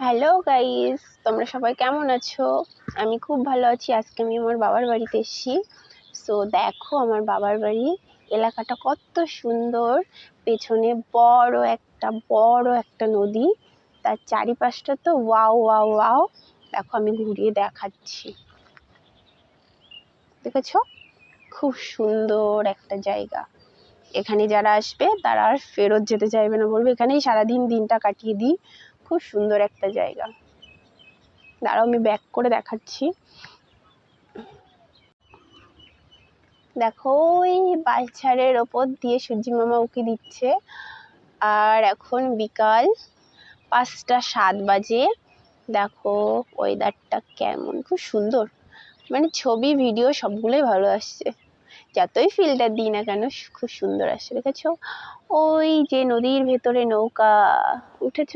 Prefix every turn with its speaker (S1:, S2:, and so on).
S1: Hello guys, তোমরা সবাই কেমন আছো? আমি খুব ভালো আছি। আজকে আমি আমার বাবার বাড়িতে এসেছি। সো দেখো আমার বাবার বাড়ি এলাকাটা কত সুন্দর। পেছনে বড় একটা নদী, তার চারিপাশটা তো ওয়াও ওয়াও ওয়াও। দেখো আমি ঘুরিয়ে দেখাচ্ছি, দেখেছো? খুব সুন্দর একটা জায়গা। এখানে যারা আসবে তারা আর ফেরত যেতে চাইবে না, বলবে এখানেই সারাদিন দিনটা কাটিয়ে দিই। খুব সুন্দর একটা জায়গা। দাঁড়াও আমি ব্যাক করে দেখাচ্ছি। দেখো ওই বালছাড়ের ওপর দিয়ে সূর্যি মামা উঁকি দিচ্ছে। আর এখন বিকাল 5টা 7 বাজে। দেখো ওয়েদারটা কেমন, খুব সুন্দর। মানে ছবি ভিডিও সবগুলোই ভালো আসছে, যতই ফিল্টার দিই না কেন খুব সুন্দর আসছে। দেখেছো ওই যে নদীর ভেতরে নৌকা উঠেছে।